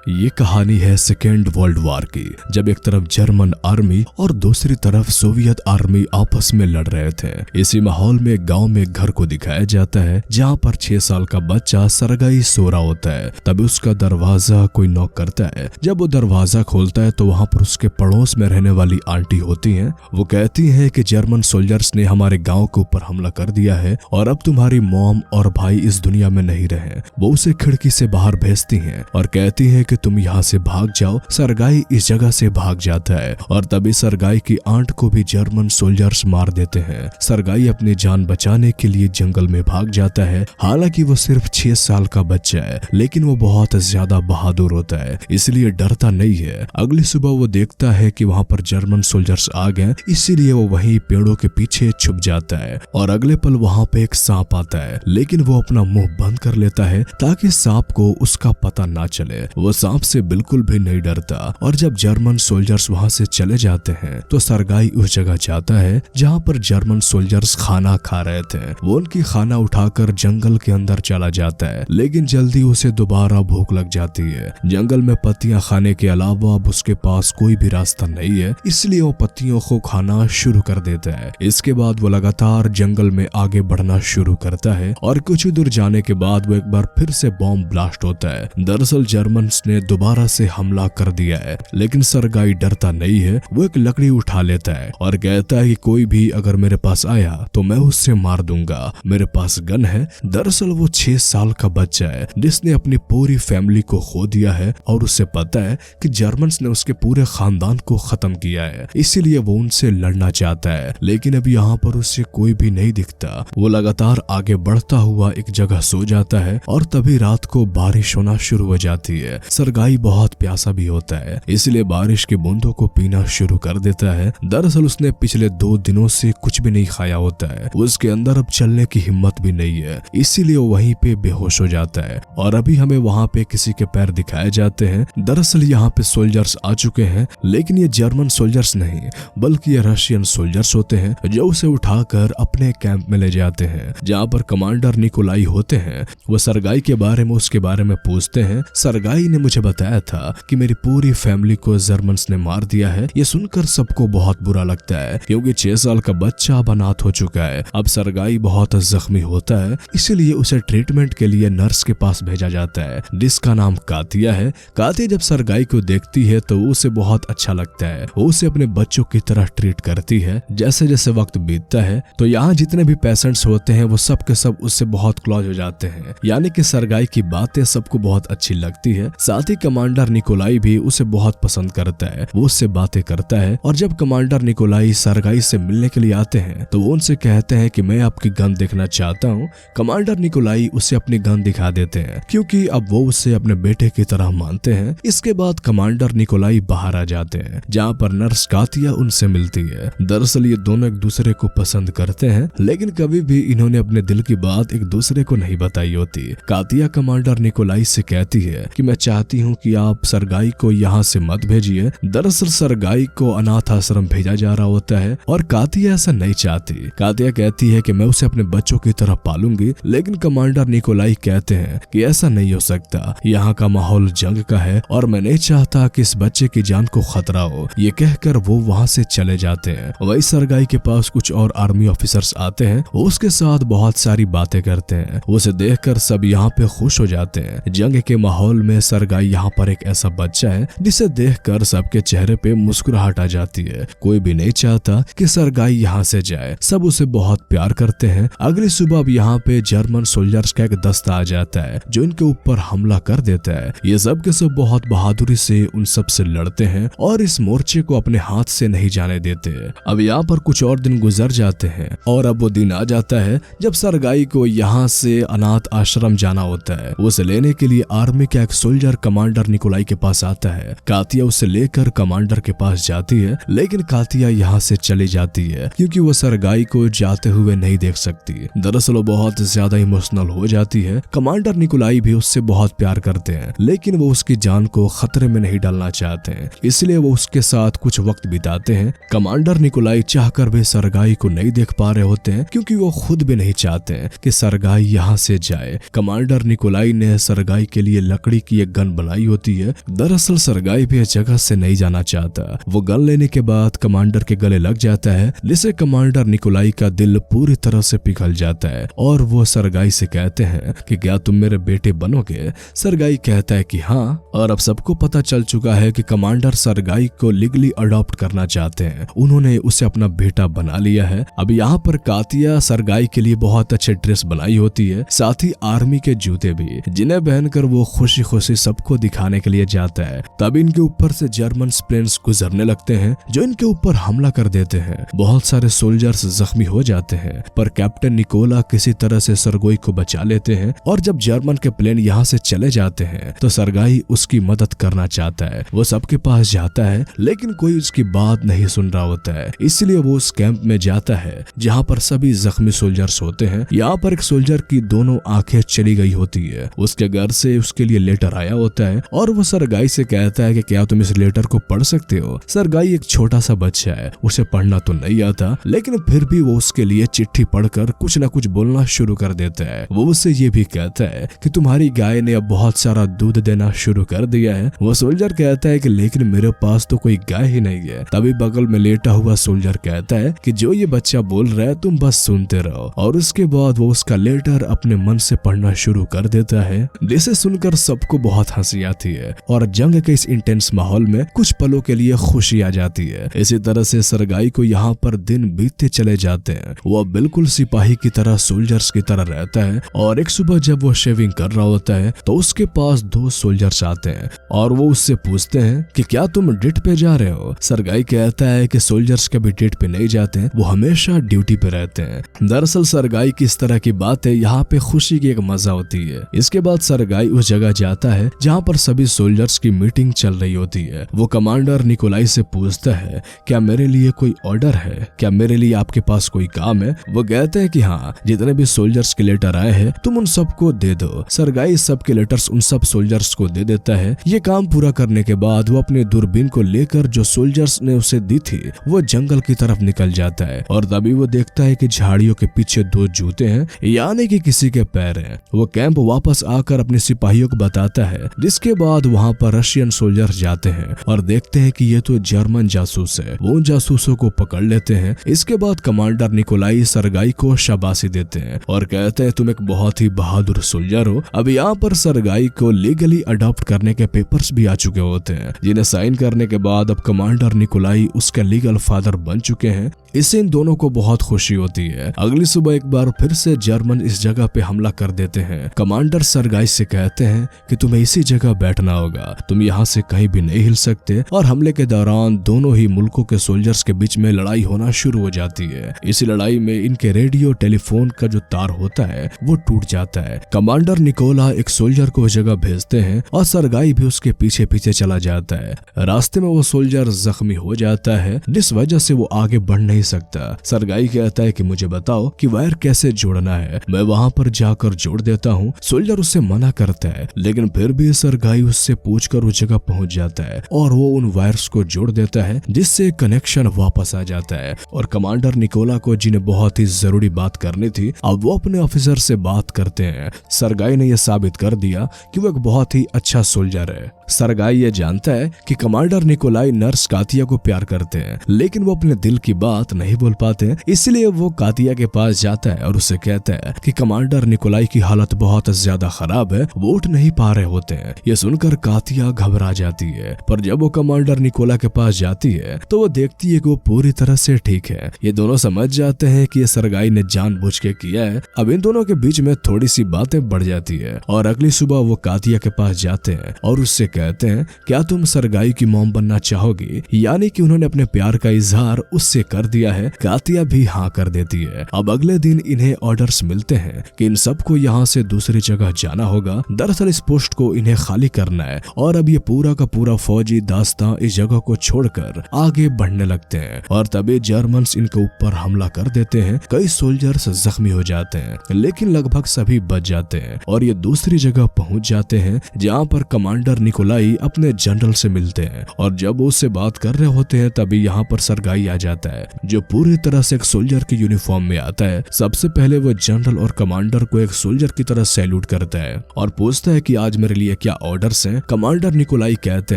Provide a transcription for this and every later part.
ये कहानी है सेकेंड वर्ल्ड वॉर की, जब एक तरफ जर्मन आर्मी और दूसरी तरफ सोवियत आर्मी आपस में लड़ रहे थे। इसी माहौल में गांव में एक घर को दिखाया जाता है जहां पर 6 साल का बच्चा सरगाई सो रहा होता है। तभी उसका दरवाजा कोई नॉक करता है। जब वो दरवाजा खोलता है तो वहां पर उसके पड़ोस में रहने वाली आंटी होती हैं। वो कहती हैं कि जर्मन सोल्जर्स ने हमारे गाँव के ऊपर हमला कर दिया है और अब तुम्हारी मॉम और भाई इस दुनिया में नहीं रहे। वो उसे खिड़की से बाहर भेजती हैं और कहती हैं कि तुम यहाँ से भाग जाओ। सरगाई इस जगह से भाग जाता है और तभी सरगाई की आंट को भी जर्मन सोल्जर्स मार देते हैं। सरगाई अपनी जान बचाने के लिए जंगल में भाग जाता है। हालांकि वो सिर्फ 6 साल का बच्चा है, लेकिन वो बहुत ज्यादा बहादुर होता है, इसलिए डरता नहीं है। अगली सुबह वो देखता है कि वहाँ पर जर्मन सोल्जर्स आ गए, इसीलिए वो वहीं पेड़ों के पीछे छुप जाता है और अगले पल वहाँ पे एक सांप आता है, लेकिन वो अपना मुंह बंद कर लेता है ताकि सांप को उसका पता ना चले। वो सांप से बिल्कुल भी नहीं डरता और जब जर्मन सोल्जर्स वहां से चले जाते हैं तो सरगाई उस जगह जाता है जहां पर जर्मन सोल्जर्स खाना खा रहे थे। वो उनकी खाना उठाकर जंगल के अंदर चला जाता है, लेकिन जल्दी उसे दोबारा भूख लग जाती है। जंगल में पत्तियां खाने के अलावा अब उसके पास कोई भी रास्ता नहीं है, इसलिए वो पत्तियों को खाना शुरू कर देता है। इसके बाद वो लगातार जंगल में आगे बढ़ना शुरू करता है और कुछ ही दूर जाने के बाद वो एक बार फिर से बॉम्ब ब्लास्ट होता है। दरअसल जर्मन्स ने दोबारा से हमला कर दिया है, लेकिन सरगाई डरता नहीं है। वो एक लकड़ी उठा लेता है और कहता है कि कोई भी अगर मेरे पास आया तो मैं उससे मार दूंगा, मेरे पास गन है। दरअसल वो 6 साल का बच्चा है जिसने अपनी पूरी फैमिली को खो दिया है और उसे पता है कि जर्मन्स ने उसके पूरे खानदान को खत्म किया है, इसीलिए वो उनसे लड़ना चाहता है। लेकिन अब यहाँ पर उसे कोई भी नहीं दिखता। वो लगातार आगे बढ़ता हुआ एक जगह सो जाता है और तभी रात को बारिश होना शुरू हो जाती है। सरगाई बहुत प्यासा भी होता है, इसलिए बारिश की बूंदों को पीना शुरू कर देता है। दरअसल उसने पिछले 2 दिनों से कुछ भी नहीं खाया होता है। उसके अंदर अब चलने की हिम्मत भी नहीं है, इसीलिए वो वहीं पे बेहोश हो जाता है और अभी हमें वहाँ पे किसी के पैर दिखाए जाते हैं। दरअसल यहाँ पे सोल्जर्स आ चुके हैं, लेकिन ये जर्मन सोल्जर्स नहीं बल्कि ये रशियन सोल्जर्स होते हैं जो उसे उठाकर अपने कैंप में ले जाते हैं जहाँ पर कमांडर निकोलाई होते हैं। वो सरगाई के बारे में उसके बारे में पूछते हैं। सरगाई ने मुझे बताया था कि मेरी पूरी फैमिली को जर्मन्स ने मार दिया है। ये सुनकर सबको बहुत बुरा लगता है क्योंकि 6 साल का बच्चा अब अनाथ हो चुका है। अब सरगाई बहुत जख्मी होता है, इसीलिए उसे ट्रीटमेंट के लिए नर्स के पास भेजा जाता है जिसका नाम कातिया है। कातिया जब सरगाई को देखती है तो उसे बहुत अच्छा लगता है। वो उसे अपने बच्चों की तरह ट्रीट करती है। जैसे जैसे वक्त बीतता है तो यहाँ जितने भी पेशेंट्स होते हैं वो सब के सब उससे बहुत क्लोज हो जाते हैं, यानी कि सरगाई की बातें सबको बहुत अच्छी लगती है। साथ ही कमांडर निकोलाई भी उसे बहुत पसंद करता है। वो उससे बातें करता है और जब कमांडर निकोलाई सरगाई से मिलने के लिए आते हैं तो वो उनसे कहते हैं कि मैं आपकी गन देखना चाहता हूँ। कमांडर निकोलाई उसे अपनी गन दिखा देते हैं क्योंकि अब वो उसे अपने बेटे की तरह मानते हैं। इसके बाद कमांडर निकोलाई बाहर आ जाते हैं जहाँ पर नर्स कातिया उनसे मिलती है। दरअसल ये दोनों एक दूसरे को पसंद करते हैं, लेकिन कभी भी इन्होंने अपने दिल की बात एक दूसरे को नहीं बताई होती। कातिया कमांडर निकोलाई से कहती है कि मैं चाहती हूँ कि आप सरगाई को यहाँ से मत भेजिए। दरअसल सरगाई को अनाथ आश्रम भेजा जा रहा होता है और कातिया ऐसा नहीं चाहती। कातिया कहती है कि मैं उसे अपने बच्चों की तरह पालूंगी, लेकिन कमांडर निकोलाई कहते हैं कि ऐसा नहीं हो सकता। यहाँ का माहौल जंग का है और मैं नहीं चाहता कि इस बच्चे की जान को खतरा हो। ये कहकर वो वहाँ से चले जाते हैं। वही सरगाई के पास कुछ और आर्मी ऑफिसर्स आते हैं। वो उसके साथ बहुत सारी बातें करते हैं। उसे देखकर सब यहाँ पे खुश हो जाते हैं। जंग के माहौल में सरगाई यहाँ पर एक ऐसा बच्चा है जिसे देखकर सबके चेहरे पे मुस्कुराहट आ जाती है। कोई भी नहीं चाहता कि सरगाई यहाँ से जाए। सब उसे बहुत प्यार करते हैं। अगली सुबह अब यहाँ पे जर्मन सोल्जर्स का एक दस्ता आ जाता है जो इनके ऊपर हमला कर देता है। ये सब के सब बहुत बहादुरी से उन सब से लड़ते हैं और इस मोर्चे को अपने हाथ से नहीं जाने देते। अब यहाँ पर कुछ और दिन गुजर जाते हैं और अब वो दिन आ जाता है जब सरगाई को यहाँ से अनाथ आश्रम जाना होता है। उसे लेने के लिए आर्मी का एक सोल्जर कमांडर निकोलाई के पास आता है। कातिया उसे लेकर कमांडर के पास जाती है, लेकिन कातिया यहाँ से चली जाती है क्योंकि वो सरगाई को जाते हुए नहीं देख सकती। दरअसल वो बहुत ज्यादा इमोशनल हो जाती है। कमांडर निकोलाई भी उससे बहुत प्यार करते हैं, लेकिन वो उसकी जान को खतरे में नहीं डालना चाहते हैं, इसलिए वो उसके साथ कुछ वक्त बिताते हैं। कमांडर निकोलाई चाहकर भी सरगाई को नहीं देख पा रहे होते हैं क्योंकि वो खुद भी नहीं चाहते हैं कि सरगाई यहाँ से जाए। कमांडर निकोलाई ने सरगाई के लिए लकड़ी की एक गन गन बनाई होती है। दरअसल सरगाई भी इस जगह से नहीं जाना चाहता। वो गन लेने के बाद कमांडर के गले लग जाता है, जिससे कमांडर निकोलाई का दिल पूरी तरह से पिघल जाता है और वो सरगाई से कहते हैं कि क्या तुम मेरे बेटे बनोगे। सरगाई कहता है कि हाँ, और अब सबको पता चल चुका है कि कमांडर सरगाई को लीगली अडॉप्ट करना चाहते हैं। उन्होंने उसे अपना बेटा बना लिया है। अब यहाँ पर कातिया सरगाई के लिए बहुत अच्छे ड्रेस बनाई होती है, साथ ही आर्मी के जूते भी, जिन्हें पहनकर वो खुशी खुशी सबको दिखाने के लिए जाता है। तब इनके ऊपर से जर्मन प्लेन्स गुजरने लगते हैं जो इनके ऊपर हमला कर देते हैं। बहुत सारे सोल्जर्स जख्मी हो जाते हैं, पर कैप्टन निकोला किसी तरह से सरगोई को बचा लेते हैं और जब जर्मन के प्लेन यहाँ से चले जाते हैं तो सरगाई उसकी मदद करना चाहता है। वो सबके पास जाता है लेकिन कोई उसकी बात नहीं सुन रहा होता है, इसलिए वो उस कैंप में जाता है जहाँ पर सभी जख्मी सोल्जर्स होते हैं। यहाँ पर एक सोल्जर की दोनों आंखें चली गई होती है। उसके घर से उसके लिए लेटर आया होता है और वो सरगाई से कहता है कि क्या तुम इस लेटर को पढ़ सकते हो। सरगाई एक छोटा सा बच्चा है, उसे पढ़ना तो नहीं आता, लेकिन फिर भी वो उसके लिए चिट्ठी पढ़कर कुछ न कुछ बोलना शुरू कर देता है। वो उससे ये भी कहता है कि तुम्हारी गाय ने अब बहुत सारा दूध देना शुरू कर दिया है। वो सोल्जर कहता है कि लेकिन मेरे पास तो कोई गाय ही नहीं है। तभी बगल में लेटा हुआ सोल्जर कहता है कि जो ये बच्चा बोल रहा है तुम बस सुनते रहो। और उसके बाद वो उसका लेटर अपने मन से पढ़ना शुरू कर देता है, जिसे सुनकर सबको बहुत हंसी आती है और जंग के इस इंटेंस माहौल में कुछ पलों के लिए खुशी आ जाती है। इसी तरह से सरगाई को यहाँ पर दिन बीतते चले जाते हैं। वो बिल्कुल सिपाही की तरह सोल्जर्स की तरह रहता है और एक सुबह जब वो शेविंग कर रहा होता है तो उसके पास दो सोल्जर्स आते हैं और वो उससे पूछते हैं कि क्या तुम डेट पे जा रहे हो। सरगाई कहता है कि सोल्जर्स कभी डेट पे नहीं जाते हैं, वो हमेशा ड्यूटी पे रहते हैं। दरअसल सरगाई की इस तरह की बातें यहाँ पे खुशी की एक मजा होती है। इसके बाद सरगाई उस जगह जाता है जहाँ पर सभी सोल्जर्स की मीटिंग चल रही होती है। वो कमांडर निकोलाई से पूछता है क्या मेरे लिए कोई ऑर्डर है, क्या मेरे लिए आपके पास कोई काम है। वो कहते हैं कि हाँ, जितने भी सोल्जर्स के लेटर आए हैं तुम उन सबको दे दो। सरगाई सबके लेटर्स उन सब सोल्जर्स को दे देता है। ये काम पूरा करने के बाद वो अपने दूरबीन को लेकर जो सोल्जर्स ने उसे दी थी वो जंगल की तरफ निकल जाता है और तभी वो देखता है कि झाड़ियों के पीछे दो जूते हैं, यानी कि किसी के पैर हैं। वो कैंप वापस आकर अपने सिपाहियों को बताता है, जिसके बाद वहाँ पर रशियन सोल्जर्स जाते हैं और देखते हैं कि ये तो जर्मन जासूस है। वो उन जासूसों को पकड़ लेते हैं। इसके बाद कमांडर निकोलाई सरगाई को शाबाशी देते हैं और कहते हैं तुम एक बहुत ही बहादुर सोल्जर हो। अब यहाँ पर सरगाई को लीगली अडॉप्ट करने के पेपर्स भी आ चुके होते हैं, जिन्हें साइन करने के बाद अब कमांडर निकोलाई उसका लीगल फादर बन चुके हैं। इससे इन दोनों को बहुत खुशी होती है। अगली सुबह एक बार फिर से जर्मन इस जगह पे हमला कर देते हैं। कमांडर सरगाई से कहते हैं कि तुम्हें इसी जगह बैठना होगा, तुम यहाँ से कहीं भी नहीं हिल सकते। और हमले के दौरान दोनों ही मुल्कों के सोल्जर्स के बीच में लड़ाई होना शुरू हो जाती है। इसी लड़ाई में इनके रेडियो टेलीफोन का जो तार होता है वो टूट जाता है। कमांडर निकोला एक सोल्जर को उस जगह भेजते हैं और सरगाई भी उसके पीछे पीछे चला जाता है। रास्ते में वो सोल्जर जख्मी हो जाता है, जिस वजह से वो आगे बढ़ नहीं सकता। सरगाई कहता है कि मुझे बताओ कि वायर कैसे जोड़ना है, मैं वहाँ पर जाकर जोड़ देता हूँ। सोल्जर उससे मना करता है, लेकिन फिर भी सरगाई उससे पूछकर उस जगह पहुँच जाता है और वो उन वायर्स को जोड़ देता है, जिससे कनेक्शन वापस आ जाता है। और कमांडर निकोला को जिन्हें बहुत ही जरूरी बात करनी थी, अब वो अपने ऑफिसर से बात करते हैं। सरगाई ने यह साबित कर दिया कि वो एक बहुत ही अच्छा सोल्जर है। सरगाई ये जानता है कि कमांडर निकोलाई नर्स कातिया को प्यार करते हैं, लेकिन वो अपने दिल की बात नहीं बोल पाते, इसलिए वो कातिया के पास जाता है और उसे कहता है कि कमांडर निकोलाई की हालत बहुत ज्यादा खराब है, वो उठ नहीं पा रहे होते हैं। ये सुनकर कातिया घबरा जाती है, पर जब वो कमांडर निकोला के पास जाती है तो वो देखती है कि वो पूरी तरह से ठीक है। ये दोनों समझ जाते हैं कि ये सरगाई ने जानबूझ के किया है। अब इन दोनों के बीच में थोड़ी सी बातें बढ़ जाती है और अगली सुबह वो कातिया के पास जाते हैं और उससे कहते हैं क्या तुम सरगाई की मॉम बनना चाहोगी, यानी कि उन्होंने अपने प्यार का इजहार उससे कर दिया है। कातिया भी हाँ कर देती है। अब अगले दिन इन्हें ऑर्डर्स मिलते हैं कि इन सबको यहाँ से दूसरी जगह जाना होगा। दरअसल इस पोस्ट को इन्हें खाली करना है और अब ये पूरा का पूरा फौजी दास्तां इस जगह को छोड़कर आगे बढ़ने लगते हैं और तभी जर्मन्स इनके ऊपर हमला कर देते हैं। कई सोल्जर्स जख्मी हो जाते हैं, लेकिन लगभग सभी बच जाते हैं और ये दूसरी जगह पहुंच जाते हैं जहाँ पर कमांडर निकोलाई अपने जनरल से मिलते हैं। और जब वो उससे बात कर रहे होते हैं तभी यहाँ पर सरगाई आ जाता है, जो पूरी तरह से एक सोल्जर की यूनिफॉर्म में आता है। सबसे पहले वो जनरल और कमांडर को एक सोल्जर की तरह सैल्यूट करता है और पूछता है कि आज मेरे लिए क्या ऑर्डर्स हैं। कमांडर निकोलाई कहते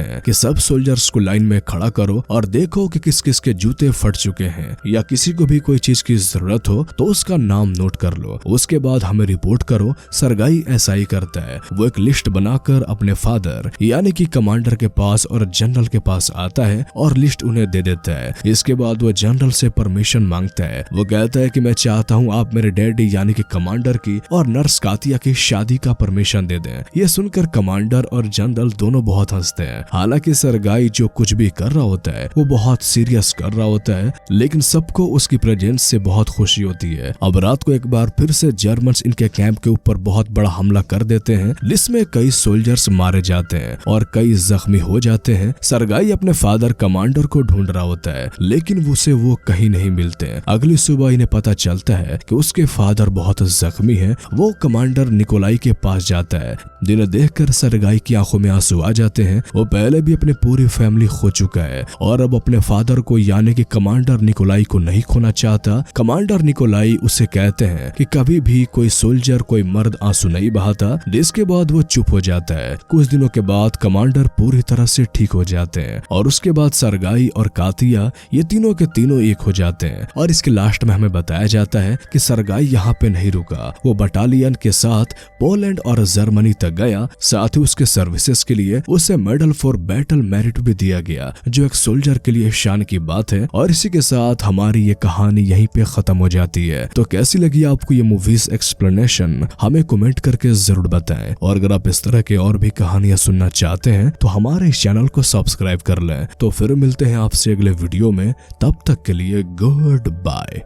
हैं कि सब सोल्जर्स को लाइन में खड़ा करो और देखो कि किस किस के जूते फट चुके हैं, या किसी को भी कोई चीज की जरूरत हो तो उसका नाम नोट कर लो, उसके बाद हमें रिपोर्ट करो। सरगाई ऐसा ही करता है। वो एक लिस्ट बनाकर अपने फादर यानी कि कमांडर के पास और जनरल के पास आता है और लिस्ट उन्हें दे देता है। इसके बाद वो जनरल से परमिशन मांगता है। वो कहता है कि मैं चाहता हूँ आप मेरे डैडी यानी कि कमांडर की और नर्स कातिया की शादी का परमिशन दे दें। ये सुनकर कमांडर और जनरल दोनों बहुत हंसते हैं। हालांकि सरगाई जो कुछ भी कर रहा होता है वो बहुत सीरियस कर रहा होता है, लेकिन सबको उसकी प्रेजेंस से बहुत खुशी होती है। अब रात को एक बार फिर से जर्मन्स इनके कैंप के ऊपर बहुत बड़ा हमला कर देते हैं, जिसमें कई सोल्जर्स मारे जाते हैं और कई जख्मी हो जाते हैं। सरगाई अपने फादर कमांडर को ढूंढ रहा होता है, लेकिन उसे वो कहीं नहीं मिलते। अगली सुबह इन्हें पता चलता है कि उसके फादर बहुत जख्मी हैं। वो कमांडर निकोलाई के पास जाता है, जिन्हें देखकर सरगाई की आंखों में आंसू आ जाते हैं। वो पहले भी अपनी पूरी फैमिली खो चुका है और अब अपने फादर को यानी कि कमांडर निकोलाई को नहीं खोना चाहता। कमांडर निकोलाई उसे कहते हैं कि कभी भी कोई सोल्जर कोई मर्द आंसू नहीं बहाता, जिसके बाद वो चुप हो जाता है। कुछ दिनों के बाद कमांडर पूरी तरह से ठीक हो जाते हैं और उसके बाद सरगाई और कातिया ये तीनों के तीनों एक हो जाते हैं। और इसके लास्ट में हमें बताया जाता है कि सरगाई यहाँ पे नहीं रुका, वो बटालियन के साथ पोलैंड और जर्मनी तक गया। साथ ही उसके सर्विसेज के लिए उसे मेडल फॉर बैटल मेरिट भी दिया गया, जो एक सोल्जर के लिए शान की बात है। और इसी के साथ हमारी ये कहानी यहीं पे खत्म हो जाती है। तो कैसी लगी आपको ये मूवीज एक्सप्लेनेशन, हमें कमेंट करके जरूर बताएं। और अगर आप इस तरह के और भी कहानियां सुनना चाहते हैं तो हमारे इस चैनल को सब्सक्राइब कर लें। तो फिर मिलते हैं आपसे अगले वीडियो में, तब तक के लिए गुड बाय।